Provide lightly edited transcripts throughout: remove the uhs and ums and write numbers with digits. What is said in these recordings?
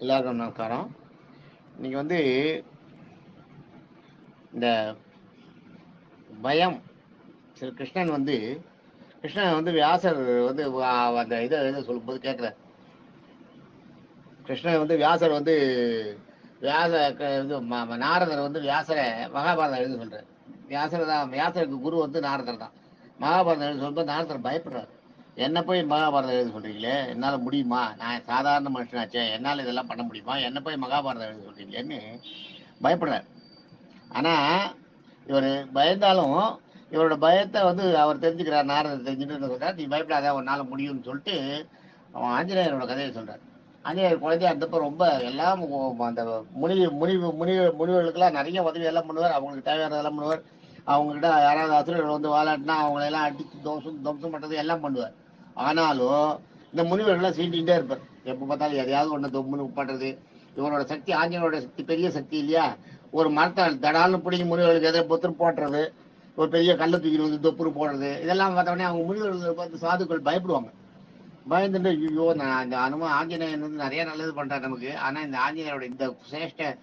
எல்லாருக்கும் நமஸ்காரம். இன்னைக்கு வந்து இந்த பயம் கிருஷ்ணன் வந்து வியாசர் வந்து அந்த இதை சொல்லும்போது கேட்குற கிருஷ்ணன் வந்து வியாசர் வந்து வியாச இது நாரதர் வந்து வியாசரை மகாபாரதம் எழுத சொல்றாரு. வியாசருக்கு குரு வந்து நாரதர் தான். மகாபாரதம் எழுத சொல்லும்போது நாரதர் பயப்படுறாரு. என்ன போய் மகாபாரதம் எழுத சொல்றீங்களே, என்னால் முடியுமா? நான் சாதாரண மனுஷனாச்சே, என்னால் இதெல்லாம் பண்ண முடியுமா? என்ன போய் மகாபாரதம் எழுத சொல்றீங்களேன்னு பயப்படுறாரு. ஆனால் இவர் பயந்தாலும் இவரோட பயத்தை வந்து அவர் தெரிஞ்சுக்கிறார். நாரதர் தெரிஞ்சுட்டு சொல்றார், நீ பயப்படாத, உன்னால முடியும்னு சொல்லிட்டு அவன் ஆஞ்சநேயரோட கதையை சொல்றார். ஆஞ்சநேயர் குழந்தையா இருந்தப்போ ரொம்ப எல்லாம் அந்த முனிவர்களுக்கெல்லாம் நிறைய உதவி எல்லாம் பண்ணுவார். அவங்களுக்கு தேவையானதெல்லாம் பண்ணுவார். அவங்ககிட்ட யாராவது அசுரர்கள் வந்து வாழாட்டினா அவங்களெல்லாம் அடித்து துவம்சம் பண்ணுறது எல்லாம் பண்ணுவார். ஆனாலும் இந்த முனிவர்கள்லாம் சீண்டிகிட்டே இருப்பார். எப்போ பார்த்தாலும் எதையாவது ஒன்று தொம்முன்னு பண்ணுறது. இவரோட சக்தி, ஆஞ்சநேயரோட சக்தி பெரிய சக்தி இல்லையா? ஒரு மரத்தை தடால்னு பிடிங்கி முனிவர்களுக்கு எதை பொத்துரு போட்டுறது, ஒரு பெரிய கல்லை தூக்கி வந்து தொப்புரு போடுறது, இதெல்லாம் பார்த்தோடனே அவங்க முனிவர்களை பார்த்து சாதுக்கள் பயப்படுவாங்க. பயந்துட்டு ஐயோ, நான் இந்த ஆஞ்சநேயன் வந்து நிறைய நல்லது பண்றாரு நமக்கு, ஆனா இந்த ஆஞ்சநேயரோட இந்த சிரேஷ்ட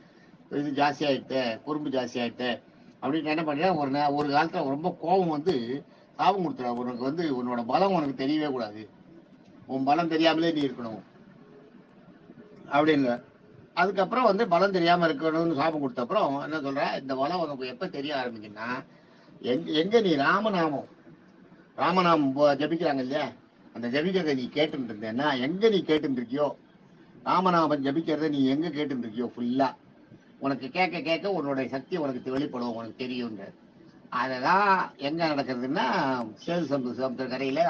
இது ஜாஸ்தி ஆயிடுத்து, குறும்பு ஜாஸ்தி ஆயிடுத்து அப்படின்னு என்ன பண்றேன். ஒரு காலத்துல ரொம்ப கோபம் வந்து சாபம் கொடுத்துற, உனக்கு வந்து உன்னோட பலம் உனக்கு தெரியவே கூடாது, உன் பலம் தெரியாமலே நீ இருக்கணும் அப்படின்னு. அதுக்கப்புறம் வந்து பலம் தெரியாம இருக்கணும்னு சாபம் கொடுத்த அப்புறம் என்ன சொல்ற, இந்த பலம் உனக்கு எப்ப தெரிய ஆரம்பிக்குன்னா, எங்க நீ ராமநாமம் ஜபிக்கிறாங்க இல்லையா, அந்த ஜபிக்கிறத நீ கேட்டுட்டு இருந்தேன்னா, எங்க நீ கேட்டுட்டு இருக்கியோ, ராமநாமன் ஜபிக்கிறத நீ எங்க கேட்டுட்டு இருக்கியோ ஃபுல்லா, உனக்கு கேட்க கேட்க உன்னுடைய சக்தி உனக்கு வெளிப்படும், உனக்கு தெரியும். அதெல்லாம் எங்க நடக்கிறதுன்னா, சேது சமுத்திர கரையில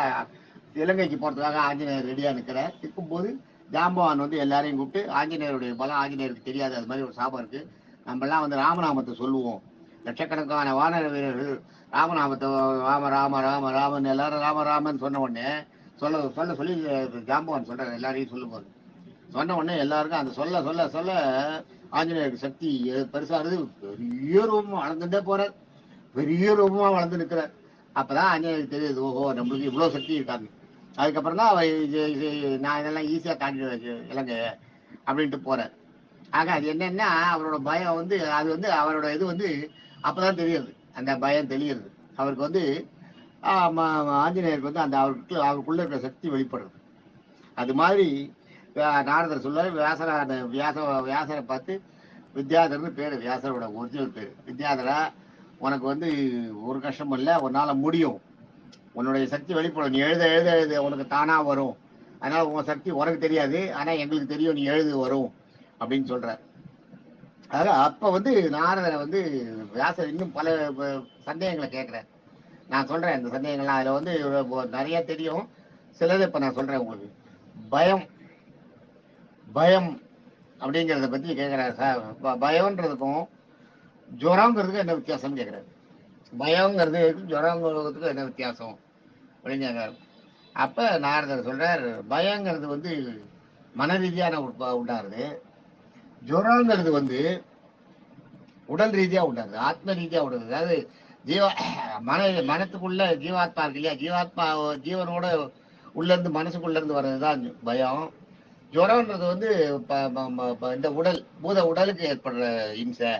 இலங்கைக்கு போறதுக்காக ஆஞ்சநேயர் ரெடியா இருக்கும்போது ஜாம்பவான் வந்து எல்லாரையும் கூப்பிட்டு, ஆஞ்சநேயருடைய பலம் ஆஞ்சநேயருக்கு தெரியாது, அது மாதிரி ஒரு சாபம் இருக்கு, நம்மெல்லாம் வந்து ராமநாமத்தை சொல்லுவோம். லட்சக்கணக்கான வானர வீரர்கள் ராமநாமத்தை ராம ராம ராம ராமன் எல்லாரும் ராம ராமன் சொன்ன உடனே சொல்லி ஜாம்பவான் சொல்றாரு எல்லாரையும் சொல்லும்போது. சொன்ன உடனே எல்லாருக்கும் அந்த சொல்ல சொல்ல சொல்ல ஆஞ்சநேயருக்கு சக்தி பெருசாகிறது. பெரிய ரூபம் வளர்ந்துட்டே போறார், பெரிய ரூபமா வளர்ந்து நிற்கிறார். அப்பதான் ஆஞ்சநேயருக்கு தெரியுது, ஓஹோ நம்மளுக்கு இவ்வளவு சக்தி இருக்காங்க. அதுக்கப்புறம் தான் நான் இதெல்லாம் ஈஸியா தாண்டி இலங்கை அப்படின்ட்டு போறார். ஆக அது என்னன்னா, அவரோட பயம் வந்து அது வந்து அவரோட இது வந்து அப்பதான் தெரியுது, அந்த பயம் தெரியுது அவருக்கு வந்து. ஆஞ்சநேயருக்கு வந்து அந்த அவருக்குள்ள இருக்கிற சக்தி வெளிப்படுறது. அது மாதிரி நாரதர் சொல்ல வியாசரை பார்த்து, வித்யாதர்னு பேரு, வியாசரோட ஒரிஜினல் பேரு வித்யாதரா, உனக்கு வந்து ஒரு கஷ்டம் இல்லை, உன்னால முடியும், உன்னுடைய சக்தி வெளிப்படும், நீ எழுத எழுத எழுத உனக்கு தானா வரும், அதனால உன் சக்தி உனக்கு தெரியாது, ஆனா எங்களுக்கு தெரியும், நீ எழுது வரும் அப்படின்னு சொல்ற. அதாவது அப்ப வந்து நாரதரை வந்து வியாசர் இன்னும் பல சந்தேகங்களை கேட்கிறார். நான் சொல்றேன் இந்த சந்தேகங்கள்லாம், அதுல வந்து நிறைய தெரியும், சிலது இப்ப நான் சொல்றேன் உங்களுக்கு. பயம் பயம் அப்படிங்கிறத பத்தி கேட்கிறாரு சார். பயம்ன்றதுக்கும் ஜுரங்கிறதுக்கு என்ன வித்தியாசம் கேட்கிறாரு. பயங்கிறது ஜுரங்கிறதுக்கு என்ன வித்தியாசம் அப்படின்னு கேட்கிறாரு. அப்ப நாரதர் சொல்றார், பயங்கிறது வந்து மன ரீதியான உண்டாருது, ஜுரங்கிறது வந்து உடல் ரீதியா உண்டாது, ஆத்ம ரீதியா உண்டாது. அதாவது ஜீவ மனத்துக்குள்ள ஜீவாத்மா இருக்கு இல்லையா, ஜீவனோட உள்ள இருந்து மனசுக்குள்ள இருந்து வர்றதுதான் பயம். ஜுரம்ன்றது வந்து இந்த உடலுக்கு ஏற்படுற இம்சை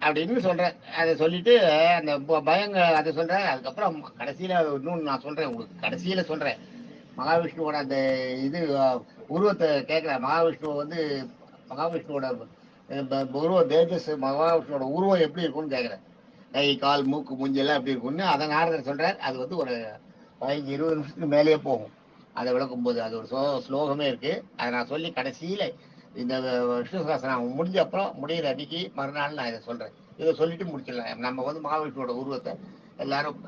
அப்படின்னு சொல்றேன். அதை சொல்லிட்டு அந்த பயங்க அதை சொல்றேன். அதுக்கப்புறம் கடைசியில இன்னொன்னு நான் சொல்றேன் உங்களுக்கு, கடைசியில சொல்றேன். மகாவிஷ்ணுவோட அந்த இது உருவத்தை கேட்கிற, மகாவிஷ்ணுவோட உருவ தேஜஸ், மகாவிஷ்ணுவோட உருவம் எப்படி இருக்கும்னு கேட்கிறேன். கை கால் மூக்கு மூஞ்செல்லாம் எப்படி இருக்கும்னு அதை நாரதர் சொல்றார். அது வந்து ஒரு 15-20 நிமிஷத்துக்கு மேலேயே போகும் அதை விளக்கும் போது. அது ஒரு ஸ்லோகமே இருக்கு, அதை நான் சொல்லி கடைசியில இந்த விஷ்ணு சகஸ்ரநாமம் முடிஞ்ச அப்புறம் முடிகிற அன்னைக்கு மறுநாள் நான் இதை சொல்றேன். இதை சொல்லிட்டு முடிச்சிடலாம். நம்ம வந்து மகாவிஷ்ணுவோட உருவத்தை எல்லாரும்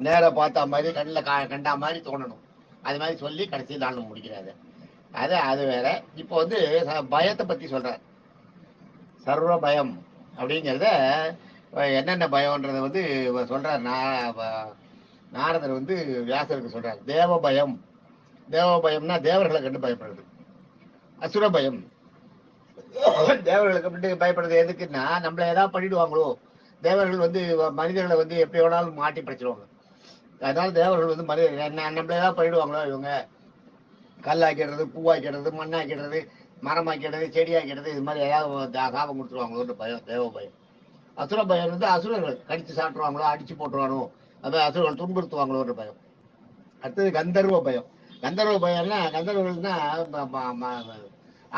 நேர பார்த்தா மாதிரி, கண்ணில் கண்டா மாதிரி தோணணும். அது மாதிரி சொல்லி கடைசி நாள் முடிக்கிறாரு. அது வேற. இப்போ வந்து பயத்தை பத்தி சொல்றார். சர்வ பயம் அப்படிங்கிறத என்னென்ன பயம்ன்றத வந்து சொல்றார். நாரதர் வந்து வியாசருக்கு சொல்றார். தேவ பயம்னா தேவர்களை கண்டு பயப்படுறது. அசுர பயம், தேவர்களுக்கு அப்படி பயப்படுறது எதுக்குன்னா, நம்மள ஏதாவது பண்ணிடுவாங்களோ, தேவர்கள் வந்து மனிதர்களை வந்து எப்படி வேணாலும் மாட்டி படிச்சிருவாங்க. அதனால தேவர்கள் வந்து நம்மள ஏதாவது பண்ணிடுவாங்களோ இவங்க கல்லாக்கிடுறது, பூவாக்கிடுறது, மண்ணாக்கிடுறது, மரமாக்கிடுறது, செடியாக்கிடுறது, இது மாதிரி ஏதாவது சாபம் கொடுத்துருவாங்களோன்ற பயம், தேவ பயம். அசுர பயம் வந்து அசுரர்கள் கடிச்சு சாப்பிடுவாங்களோ, அடிச்சு போட்டுருவானோ, அது அசுரர்கள் துன்புறுத்துவாங்களோன்ற பயம். அடுத்தது கந்தர்வ பயம். கந்தர்வ பயம்னா கந்தர்வர்கள்னா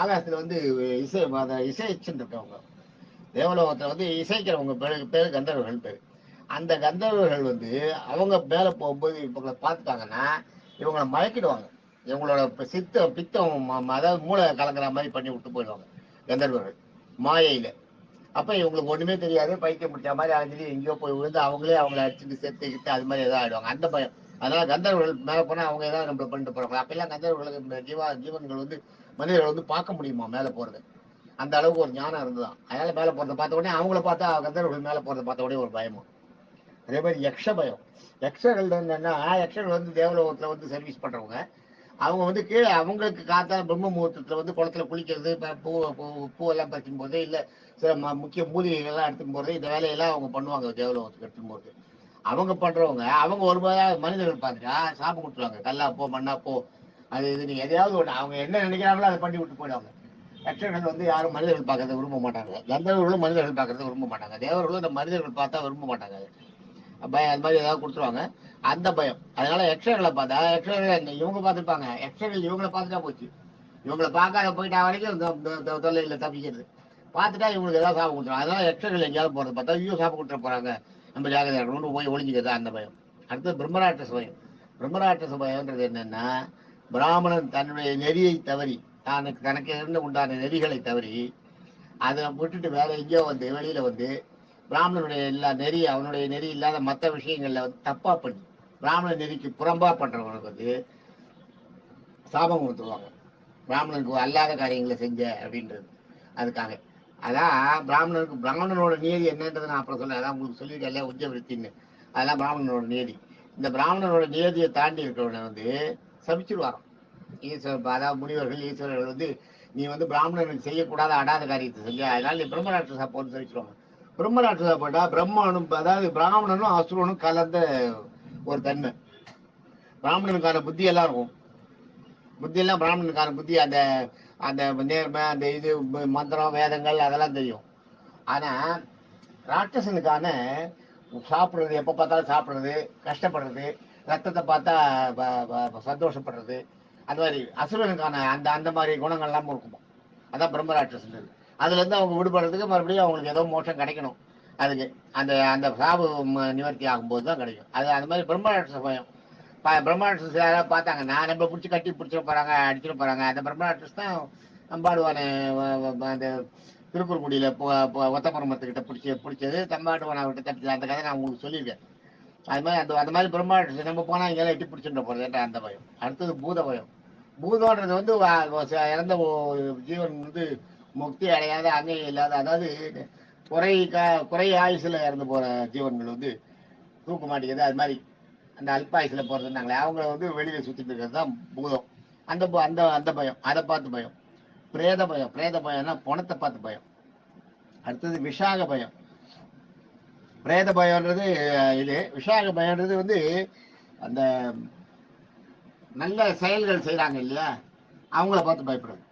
ஆகாசத்துல வந்து இசை இசைச்சுன்னு இருக்கவங்க, தேவலோகத்துல வந்து இசைக்கிறவங்க பேரு கந்தர்வர்கள் பேரு. அந்த கந்தர்வர்கள் வந்து அவங்க மேல போகும்போது இவங்களை பார்த்துட்டாங்கன்னா இவங்களை மயக்கிடுவாங்க. இவங்களோட பித்தம் அதாவது மூளை கலங்குற மாதிரி பண்ணி விட்டு போயிடுவாங்க கந்தர்வர்கள் மாயையில. அப்ப இவங்களுக்கு ஒண்ணுமே தெரியாது, பைத்தியம் பிடிச்ச மாதிரி அழிஞ்சு எங்கேயோ போய் விழுந்து அவங்களே அவங்களை அடிச்சுட்டு செத்துக்கிட்டு அது மாதிரி ஏதாவது ஆயிடுவாங்க, அந்த பயம். அதனால கந்தர்வர்கள் மேல போனா அவங்க ஏதாவது நம்மள பண்ணிட்டு போறாங்க. அப்பெல்லாம் கந்தர்வர்களுக்கு ஜீவன்கள் வந்து மனிதர்கள் வந்து பார்க்க முடியுமா மேல போறது, அந்த அளவுக்கு ஒரு ஞானம் இருந்துதான். அதனால மேல போறதை பார்த்த உடனே அவங்கள பார்த்தா கந்தர்வர்கள் மேல போறதை பார்த்த உடனே ஒரு பயமும். அதே மாதிரி யக்ஷ பயம். யக்ஷர்கள் என்னன்னா, யக்ஷர்கள் வந்து தேவலோகத்துல வந்து சர்வீஸ் பண்றவங்க. அவங்க வந்து கீழே அவங்களுக்கு காத்தா பிரம்ம முகூர்த்தத்துல வந்து குளத்துல குளிக்கிறது, பூவெல்லாம் பறிக்கும் போது இல்ல சில முக்கிய மூலிகைகள் எல்லாம் எடுத்துக்கும் போது இந்த வேலையெல்லாம் அவங்க பண்ணுவாங்க தேவலோகத்துக்கு எடுத்துக்கும் போது. அவங்க பண்றவங்க அவங்க ஒரு மனிதர்கள் பார்த்துட்டா சாப்பிட்டு கொடுத்துருவாங்க, கல்லா போ மண்ணா போ அது இது நீ எதையாவது ஒண்ணு அவங்க என்ன நினைக்கிறாங்களோ அதை பண்ணி விட்டு போயிடுவாங்க. யக்ஷர்கள் வந்து யாரும் மனிதர்கள் பார்க்கறத விரும்ப மாட்டாங்க, கந்தர்வர்களும் மனிதர்கள் பார்க்கறத விரும்ப மாட்டாங்க, தேவர்களும் இந்த மனிதர்கள் பார்த்தா விரும்ப மாட்டாங்க. பயம் அது மாதிரி ஏதாவது கொடுத்துருவாங்க, அந்த பயம். அதனால யக்ஷர்களை பார்த்தா யக்ஷர்கள் இவங்க பார்த்துருப்பாங்க, யக்ஷர்கள் இவங்களை பார்த்துட்டா போச்சு. இவங்களை பார்க்காத போயிட்டா வரைக்கும் தொல்லையில் தப்பிக்கிறது. பார்த்துட்டா இவங்களுக்கு ஏதாவது சாப்பிட கொடுத்துரும். அதனால யக்ஷர்கள் எங்கேயாவது போறது பார்த்தா ஐயோ சாப்பிட கொடுத்துட போறாங்க, நம்ம ஜாகிரதை இருக்கணும்னு போய் ஒழிஞ்சுக்கிறது, அந்த பயம். அடுத்தது பிரம்மராட்சச பயம். பிரம்மராட்சச பயம்ன்றது என்னன்னா, பிராமணன் தன்னுடைய நெறியை தவறி தனக்கு இருந்து உண்டான நெறிகளை தவறி அதை விட்டுட்டு வேற எங்கேயோ வந்து வெளியில வந்து பிராமணனுடைய எல்லா நெறி அவனுடைய நெறி இல்லாத மற்ற விஷயங்கள்ல வந்து தப்பா பண்ணி பிராமண நெறிக்கு புறம்பா பண்றவனுக்கு வந்து சாபம் கொடுத்துருவாங்க, பிராமணனுக்கு அல்லாத காரியங்களை செஞ்ச அப்படின்றது. அதுக்காக அதான் பிராமணனோட நியதி என்னன்றது நான் அப்புறம் சொல்ல, அதான் உங்களுக்கு சொல்லியிருக்கேன் உச்ச விருத்தின்னு, அதெல்லாம் பிராமணனோட நியதி. இந்த பிராமணனோட நியதியை தாண்டி இருக்கிறவனை வந்து சபிச்சிருவாங்க ஈஸ்வரர். அதாவது முனிவர்கள் ஈஸ்வரர்கள் வந்து நீ வந்து பிராமணனுக்கு செய்யக்கூடாத அடாத காரியத்தை செஞ்ச, அதனால நீ பிரம்மராட்சசா போன்னு சபிச்சிருவாங்க. பிரம்மராட்சசா போட்டா பிரம்மனும் அதாவது பிராமணனும் அசுரனும் கலந்த ஒரு தன்மை. பிராமணனுக்கான புத்தி எல்லாம் இருக்கும், புத்தி எல்லாம் பிராமணனுக்கான புத்தி, அந்த அந்த நேர்மை அந்த இது மந்திரம் வேதங்கள் அதெல்லாம் தெரியும். ஆனா ராட்சசனுக்கான சாப்பிடுறது, எப்ப பார்த்தாலும் சாப்பிடுறது, கஷ்டப்படுறது, ரத்தத்தை பார்த்தா சந்தோஷப்படுறது, அந்த மாதிரி அசுரனுக்கான அந்த அந்த மாதிரி குணங்கள் எல்லாம் இருக்குமா. அதான் பிரம்மராட்சசன். அதுல இருந்து அவங்க விடுபடுறதுக்கு மறுபடியும் அவங்களுக்கு ஏதோ மோட்சம் கிடைக்கணும், அதுக்கு அந்த அந்த சாபு நிவர்த்தி ஆகும்போது தான் கிடைக்கும். அது அந்த மாதிரி பிரம்மராட்சச பயம். பிரம்மராட்சஸ் யாராவது பார்த்தாங்கன்னா நம்ம பிடிச்சி கட்டி பிடிச்சிட போறாங்க, அடிச்சிட போறாங்க, அந்த பிரம்மராட்சஸ் தான் நம்பாடுவான அந்த திருக்குறங்குடியில ஒத்த பரமத்துக்கிட்ட பிடிச்சது தம்பாடுவான விட்டு தப்பிச்சது, அந்த கதை நான் உங்களுக்கு சொல்லியிருக்கேன். அது மாதிரி அந்த மாதிரி பிரம்மராட்சஸ் நம்ம போனா இங்கெல்லாம் எட்டி பிடிச்சிட போறது அந்த பயம். அடுத்தது பூத பயம். பூதம்ன்றது வந்து இறந்த ஜீவன் வந்து முக்தி அடையாத அங்கேயும் இல்லாத, அதாவது குறை ஆயுசுல இறந்து போற ஜீவன்கள் வந்து தூக்க மாட்டேங்குது, அது மாதிரி அந்த அல்பாயுசுல போறதுனாங்களே அவங்கள வந்து வெளியில சுத்திட்டு இருக்கிறது தான் பூதம். அந்த அந்த அந்த பயம், அதை பார்த்து பயம். பிரேத பயம். பிரேத பயம்னா பணத்தை பார்த்து பயம். அடுத்தது விஷாக பயம். பிரேத பயம்ன்றது இது. விஷாக பயம்ன்றது வந்து அந்த நல்ல செயல்கள் செய்யறாங்க இல்லையா அவங்கள பார்த்து பயப்படுறது.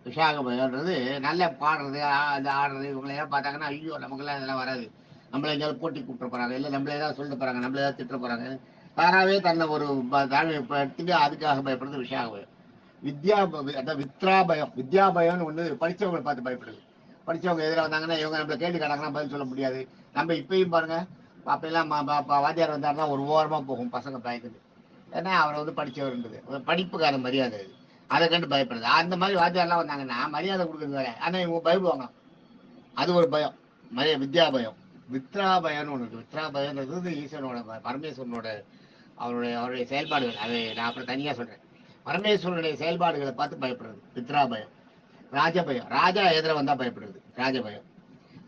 விஷாக பயம்ன்றது நல்ல பாடுறது அந்த ஆடுறது இவங்களையெல்லாம் பார்த்தாங்கன்னா ஐயோ நமக்கெல்லாம் இதெல்லாம் வராது, நம்மள எங்கேயாவது போட்டி கூப்பிட்டு போறாங்க, இல்லை நம்மள ஏதாவது சொல்லிட்டு போறாங்க, நம்மள ஏதாவது திட்ட போறாங்க, தானாவே தன்னை ஒரு தாழ்மைப்படுத்திட்டு அதுக்காக பயப்படுறது விஷாக பயம். அதான் வித்ரா பயம். வித்யா பயம்னு ஒண்ணு, படிச்சவங்களை பார்த்து பயப்படுது. படிச்சவங்க எதிராக வந்தாங்கன்னா இவங்க நம்மள கேள்வி கேட்டாங்கன்னா பதில் சொல்ல முடியாது. நம்ம இப்பயும் பாருங்க, அப்பெல்லாம் வாத்தியார் வந்தாருன்னா ஒரு ஓரமா போகும் பசங்க பயக்குது, ஏன்னா அவரை வந்து படிச்சவர்ன்றது படிப்புக்கான மரியாதை அது, அதை கண்டு பயப்படுது. அந்த மாதிரி வாத்தியார்லாம் வந்தாங்கன்னா மரியாதை கொடுக்குறது வேற, ஆனா இவங்க பயப்படுவாங்க, அது ஒரு பயம். வித்யா பயம். வித்ரா பயம்னு ஒண்ணு இருக்கு. வித்ரா பயம்ன்றது ஈஸ்வரனோட பரமேஸ்வரனோட அவருடைய செயல்பாடுகள், அதை நான் அப்புறம் தனியா சொல்றேன். பரமேஸ்வரனுடைய செயல்பாடுகளை பார்த்து பயப்படுறது வித்ரா பயம். ராஜபயம். ராஜா எதிர வந்தா பயப்படுறது ராஜபயம்.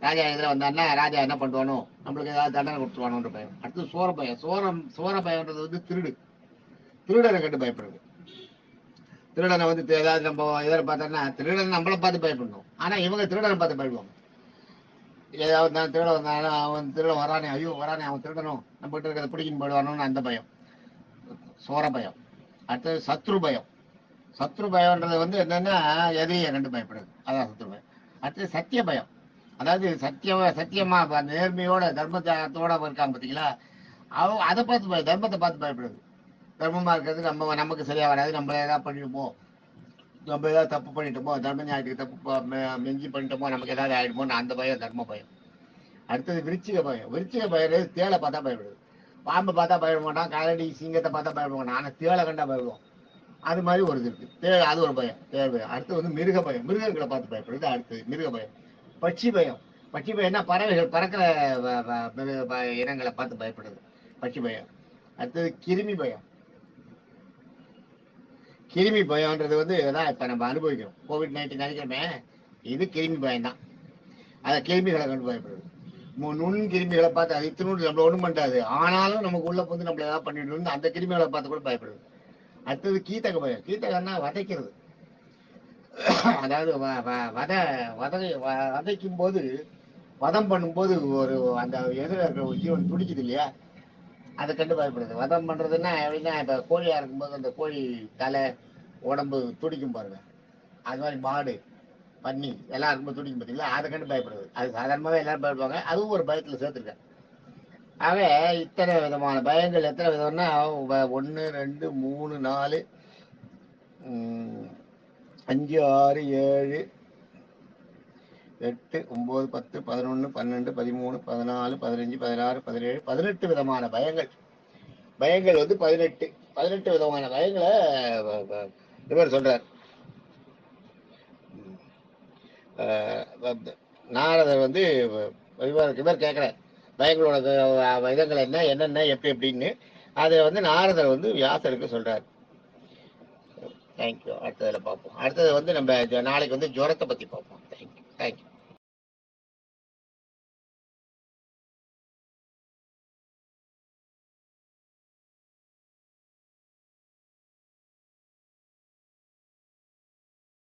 ராஜா எதிர வந்தான்னா ராஜா என்ன பண்ணுவானோ, நம்மளுக்கு ஏதாவது தண்டனை கொடுத்துருவானோன்ற பயம். அடுத்து சோர பயம். சோர பயம்ன்றது வந்து திருடனை கண்டு பயப்படுறது. திருடனை வந்து ஏதாவது நம்ம எதிர பார்த்தோம்னா திருடன் நம்மளை பார்த்து பயப்படணும், ஆனா இவங்க திருடனை பார்த்து பயப்படுவாங்க. ஏதாவது நான் திருடன் வந்தாலும் அவன் திருடன் வரானே, ஐயோ வரானே அவன் திருடனும் நம்ம கிட்ட இருக்கிறத பிடிக்கின்னு போயிடுவானோன்னு அந்த பயம், சோர பயம். அடுத்தது சத்ரு பயம். சத்ரு பயம்ன்றது வந்து என்னன்னா எதையும் கண்டு பயப்படுது, அதான் சத்ரு பயம். அடுத்தது சத்திய பயம். அதாவது சத்தியமா நேர்மையோட தர்மத்தோட இருக்காங்க பார்த்தீங்களா, அதை பார்த்து தர்மத்தை பார்த்து பயப்படுது. தர்மமா இருக்கிறது நமக்கு சரியா வராது, நம்ம ஏதாவது பண்ணிடுமோ, நம்ம ஏதாவது தப்பு பண்ணிட்டோமோ, தர்ம நியாயத்துக்கு தப்பு மிஞ்சி பண்ணிட்டோமோ, நமக்கு ஏதாவது ஆயிடுமோ, அந்த பயம் தர்ம பயம். அடுத்தது விருச்சிக பயம். விருச்சிக பயம் தேளை பார்த்தா பயப்படுது. பாம்பை பார்த்தா பயப்பட மாட்டான், கரடி சிங்கத்தை பார்த்தா பயப்பட மாட்டான், ஆனால் தேளை கண்டா பயப்படுவோம். அது மாதிரி ஒரு இது இருக்கு, அது ஒரு பயம், தேவை பயம். அடுத்து வந்து மிருக பயம், மிருகங்களை பார்த்து பயப்படுது. அடுத்து மிருக பயம். பட்சி பயம். பட்சி பயம்னா பறவைகள் பறக்கிற இனங்களை பார்த்து பயப்படுது, பட்சி பயம். அடுத்தது கிருமி பயம். கிருமி பயம்ன்றது வந்து இதான் இப்ப நம்ம அனுபவிக்கிறோம், COVID-19 நினைக்கிறோமே, இது கிருமி பயம் தான். அதை கிருமிகளை கண்டு பயப்படுது. நுண் கிருமிகளை பார்த்து அது இத்தினோடு நம்மள ஒண்ணும் பண்ணாது, ஆனாலும் நமக்கு உள்ள வந்து நம்மள ஏதாவது பண்ணிட்டு அந்த கிருமிகளை பார்த்து கூட பயப்படுது. அடுத்தது கீத்தக பயம். கீத்தகன்னா வதைக்கிறது. அதாவது வதைக்கும் போது, வதம் பண்ணும்போது ஒரு அந்த எதிர இருக்கிற ஒரு ஜீவன் துடிக்குது இல்லையா, அதை கண்டு பயப்படுது. வதம் பண்றதுன்னா எப்படின்னா, இப்ப கோழியா இருக்கும்போது அந்த கோழி தலை உடம்பு துடிக்கும் பாருங்க, அது மாதிரி மாடு பன்னி எல்லாம் இருக்கும்போது துடிக்கும் பார்த்தீங்களா, அதை கண்டு பயப்படுது. அது சாதாரணமாகவே எல்லாரும் பயப்படுவாங்க, அதுவும் ஒரு பயத்தில் சேர்த்துருக்கேன். ஆக இத்தனை விதமான பயங்கள். எத்தனை விதம்னா 1 2 3 4 5 6 7 8 9 10 11 12 13 14 15 16 17 18 விதமான பயங்கள். பயங்கள் வந்து 18 விதமான பயங்களை இவர் சொல்றார். நாரதர் வந்து இவர் கேட்கிறார் பயங்களோட விதங்கள் என்னென்ன எப்படி எப்படின்னு. அதை வந்து நாரதர் வந்து வியாசருக்கு சொல்றாரு. தேங்க்யூ. அடுத்ததுல பார்ப்போம். அடுத்தது வந்து நம்ம நாளைக்கு வந்து ஜுரத்தை பத்தி பார்ப்போம். தேங்க்யூ.